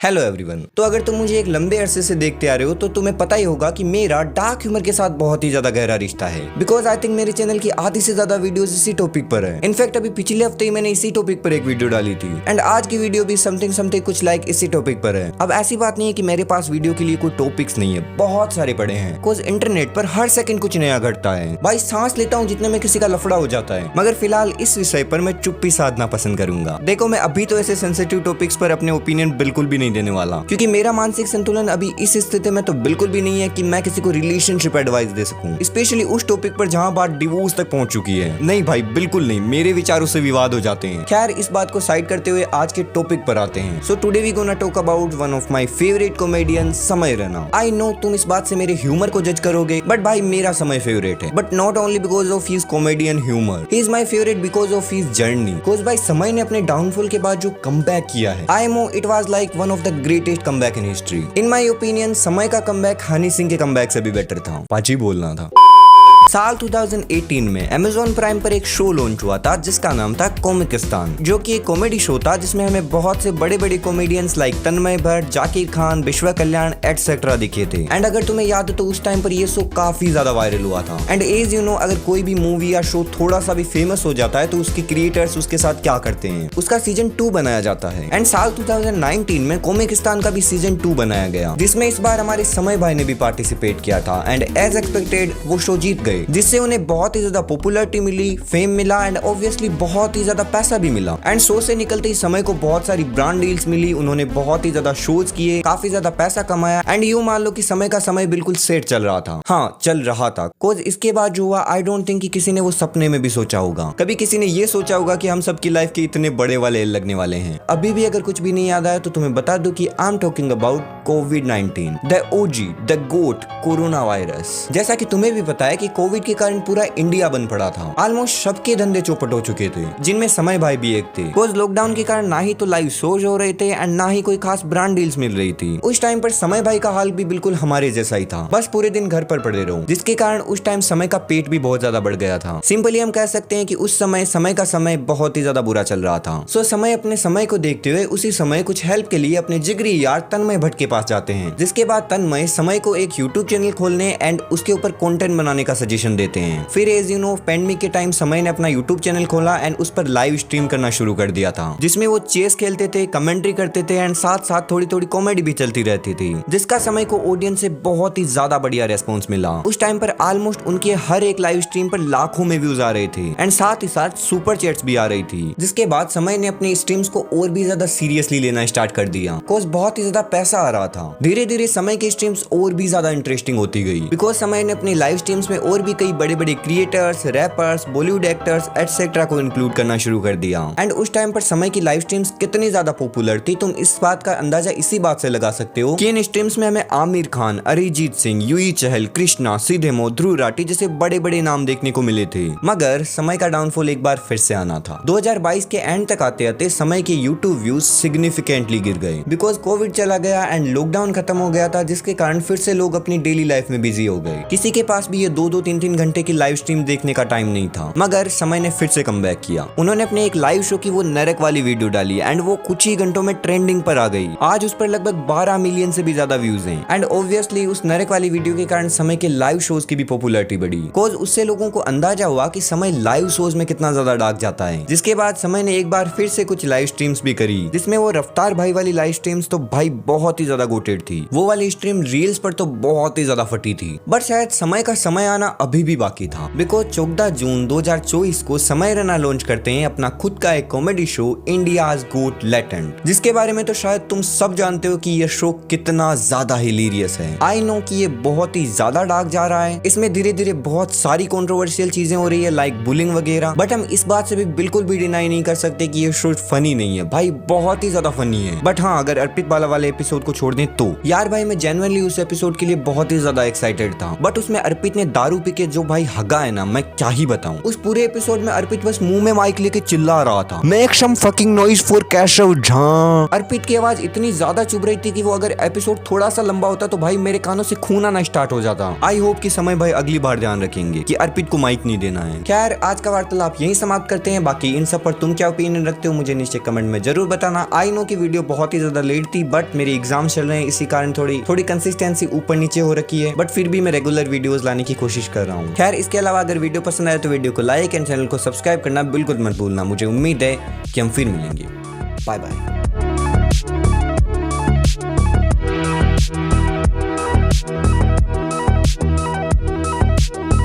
Hello everyone. तो अगर तुम मुझे एक लंबे अरसे से देखते आ रहे हो तो तुम्हें पता ही होगा कि मेरा डार्क ह्यूमर के साथ बहुत ही ज्यादा गहरा रिश्ता है। बिकॉज आई थिंक मेरे चैनल की आधी से ज्यादा वीडियोस इसी टॉपिक पर है। इनफैक्ट अभी पिछले हफ्ते ही मैंने इसी टॉपिक पर एक वीडियो डाली थी एंड आज की वीडियो भी समथिंग कुछ लाइक इसी टॉपिक पर है। अब ऐसी बात नहीं है कि मेरे पास वीडियो के लिए कोई टॉपिक्स नहीं है, बहुत सारे पड़े हैं। बिकॉज इंटरनेट पर हर सेकंड कुछ नया घटता है। भाई सांस लेता हूँ जितने में किसी का लफड़ा हो जाता है। मगर फिलहाल इस विषय पर मैं चुप्पी साधना पसंद करूंगा। देखो मैं अभी तो ऐसे सेंसिटिव टॉपिक्स पर अपने ओपिनियन बिल्कुल भी नहीं देने वाला, क्योंकि मेरा मानसिक संतुलन अभी इस स्थिति में तो बिल्कुल भी नहीं है कि मैं किसी को रिलेशनशिप एडवाइस दे सकूं, स्पेशली उस टॉपिक पर जहां बात डिवोर्स तक पहुंच चुकी है। नहीं भाई बिल्कुल नहीं, मेरे विचारों से विवाद हो जाते हैं। खैर इस बात को साइड करते हुए आज के टॉपिक पर आते हैं। So today we gonna talk about one of my favourite comedian Samay Raina. I know तुम इस बात से मेरे ह्यूमर को जज करोगे, बट भाई मेरा समय फेवरेट है। But not only because of his comedian humour, he is my favourite because of his journey. Because भाई समय ने अपने डाउनफॉल के बाद जो कमबैक किया है, I know it was like one of the greatest comeback in history. In my opinion समय का कमबैक हनी सिंह के कमबैक से भी बेटर था। पाची बोलना था। साल 2018 में Amazon प्राइम पर एक शो लॉन्च हुआ था जिसका नाम था कॉमिकिस्तान, जो कि एक कॉमेडी शो था जिसमें हमें बहुत से बड़े बड़े कॉमेडियंस लाइक तन्मय भट्ट, जाकिर खान, विश्व कल्याण एटसेट्रा दिखे थे। एंड अगर तुम्हें याद हो तो उस टाइम पर ये शो काफी ज्यादा वायरल हुआ था। एंड एज यू नो अगर कोई भी मूवी या शो थोड़ा सा भी फेमस हो जाता है तो उसके क्रिएटर्स उसके साथ क्या करते हैं, उसका सीजन 2 बनाया जाता है। एंड साल 2019 में कॉमिकिस्तान का भी सीजन 2 बनाया गया, जिसमें इस बार हमारे समय भाई ने भी पार्टिसिपेट किया था। एंड एज एक्सपेक्टेड वो शो जीत गए, जिससे उन्हें बहुत ही ज्यादा पॉपुलैरिटी मिली, फेम मिला एंड ऑब्वियसली बहुत ही ज्यादा पैसा भी मिला। एंड शो से निकलते ही समय को बहुत सारी ब्रांड डील्स मिली, उन्होंने बहुत ही ज्यादा शोज किए, काफी ज्यादा पैसा कमाया। एंड यूं मान लो कि समय का समय बिल्कुल सेट चल रहा था। हाँ चल रहा था। कोज इसके बाद जो हुआ आई डोंट थिंक कि किसी ने वो सपने में भी सोचा होगा। कभी किसी ने ये सोचा होगा कि हम सबकी लाइफ के इतने बड़े वाले लगने वाले हैं। अभी भी अगर कुछ भी नहीं याद आया तो तुम्हें बता दूं कि आई एम टॉकिंग अबाउट कोविड-19, the OG, the GOAT, corona virus. जैसा कि तुम्हें भी पता है कि कोविड के कारण पूरा इंडिया बंद पड़ा था। ऑलमोस्ट सबके धंधे चौपट हो चुके थे, जिनमें समय भाई भी एक थे। बिकॉज लॉकडाउन के कारण ना ही तो लाइव शोज हो रहे थे एंड ना ही कोई खास ब्रांड डील्स मिल रही थी। उस टाइम पर समय भाई का हाल भी बिल्कुल हमारे जैसा ही था, बस पूरे दिन घर पर पड़े रहो, जिसके कारण उस टाइम समय का पेट भी बहुत ज्यादा बढ़ गया था। सिंपली हम कह सकते हैं कि उस समय का समय बहुत ही ज्यादा बुरा चल रहा था। सो समय अपने समय को देखते हुए उसी समय कुछ हेल्प के लिए अपने जिगरी यार तन्मय भट्ट के पास जाते हैं, जिसके बाद तन्मय समय को एक यूट्यूब चैनल खोलने एंड उसके ऊपर कंटेंट बनाने का सजेशन देते हैं। फिर एज यू नो पेंडेमिक के टाइम समय ने अपना यूट्यूब चैनल खोला एंड उस पर लाइव स्ट्रीम करना शुरू कर दिया था, जिसमें वो चेस खेलते थे, कमेंट्री करते थे एंड साथ साथ थोड़ी थोड़ी कॉमेडी भी चलती रहती थी, जिसका समय को ऑडियंस से बहुत ही ज्यादा बढ़िया रेस्पॉन्स मिला। उस टाइम पर ऑलमोस्ट उनके हर एक लाइव स्ट्रीम पर लाखों में व्यूज आ रहे थे एंड साथ ही साथ सुपर चैट्स भी आ रही थी, जिसके बाद समय ने अपनी स्ट्रीम्स को और भी ज्यादा सीरियसली लेना स्टार्ट कर दिया। बिकॉज बहुत ही ज्यादा पैसा आ रहा था। धीरे धीरे समय की स्ट्रीम्स और भी ज्यादा इंटरेस्टिंग होती गई, बिकॉज समय ने अपनी लाइव स्ट्रीम्स में और भी कई बड़े बड़े creators, rappers, Bollywood actors etcetera को इंक्लूड करना शुरू कर दिया। एंड उस टाइम पर समय की लाइव स्ट्रीम्स कितनी ज्यादा पॉपुलर थी तुम इस बात का अंदाजा इसी बात से लगा सकते हो कि इन स्ट्रीम्स में हमें आमिर खान, अरिजीत सिंह, यूई चहल, कृष्णा, सीधेमो, ध्रुव राठी जैसे बड़े बड़े नाम देखने को मिले थे। मगर समय का डाउनफॉल एक बार फिर से आना था। 2022 के एंड तक आते आते समय के यूट्यूब व्यूज सिग्निफिकेंटली गिर गए, बिकॉज कोविड चला गया एंड लॉकडाउन खत्म हो गया था, जिसके कारण फिर से लोग अपनी डेली लाइफ में बिजी हो गए। किसी के पास भी ये 2-2, 3-3 घंटे की लाइव स्ट्रीम देखने का टाइम नहीं था। मगर समय ने फिर से कमबैक किया। उन्होंने अपने एक लाइव शो की वो नरक वाली वीडियो डाली एंड वो कुछ ही घंटों में ट्रेंडिंग पर आ गई। आज उस पर लगभग 12 मिलियन से भी ज्यादा व्यूज हैं। एंड ऑब्वियसली उस नरक वाली वीडियो के कारण समय के लाइव शोज की भी पॉपुलैरिटी बढ़ी, बिकॉज उससे लोगों को अंदाजा हुआ कि समय लाइव शोज में कितना ज्यादा डाक जाता है। जिसके बाद समय ने एक बार फिर से कुछ लाइव स्ट्रीम्स भी करी, जिसमें वो रफ्तार भाई वाली लाइव स्ट्रीम्स तो भाई बहुत ही ज्यादा गोटेड थी। वो वाली स्ट्रीम रील्स पर तो बहुत ही ज्यादा फटी थी। बट शायद समय का समय आना अभी भी बाकी था, बिकॉज 14 जून 2024 को समय रैना लॉन्च करते हैं अपना खुद का एक कॉमेडी शो इंडियाज गोट लेटेंट, जिसके बारे में तो शायद तुम सब जानते हो कि ये शो कितना ज्यादा हिलेरियस है। आई नो कि ये बहुत ही ज्यादा डार्क जा रहा है, इसमें धीरे धीरे बहुत सारी कंट्रोवर्शियल चीजें हो रही है लाइक बुलिंग वगैरह, बट हम इस बात से भी बिल्कुल भी डिनाई नहीं कर सकते कि ये शो फनी नहीं है। भाई बहुत ही ज्यादा फनी है। बट हाँ अगर अर्पित बाला वाले एपिसोड को छोड़ दें तो यार भाई मैं जेन्युइनली उस एपिसोड के लिए बहुत ही ज्यादा एक्साइटेड था। बट उसमें अर्पित ने दारू टॉपिक है जो भाई हगा है ना, मैं क्या ही बताऊं। उस पूरे एपिसोड में अर्पित बस मुंह में माइक लेके चिल्ला रहा था, make some fucking noise for Keshav Jha. Arpit की आवाज इतनी ज्यादा चुभ रही थी कि वो अगर एपिसोड थोड़ा सा लंबा होता तो भाई मेरे कानों से खून आना स्टार्ट हो जाता। आई होप कि समय भाई अगली बार ध्यान रखेंगे कि अर्पित को माइक नहीं देना है। खैर आज का वार्तालाप यही समाप्त करते हैं। बाकी इन सब पर तुम क्या ओपिनियन रखते हो मुझे नीचे कमेंट में जरूर बताना। आई नो की वीडियो बहुत ही ज्यादा लेट थी, बट मेरे एग्जाम चल रहे हैं, इसी कारण थोड़ी कंसिस्टेंसी ऊपर नीचे हो रखी है, बट फिर भी मैं रेगुलर वीडियोस लाने की कोशिश कर रहा हूँ। खैर इसके अलावा अगर वीडियो पसंद आए तो वीडियो को लाइक एंड चैनल को सब्सक्राइब करना बिल्कुल मत भूलना। मुझे उम्मीद है कि हम फिर मिलेंगे। Bye bye.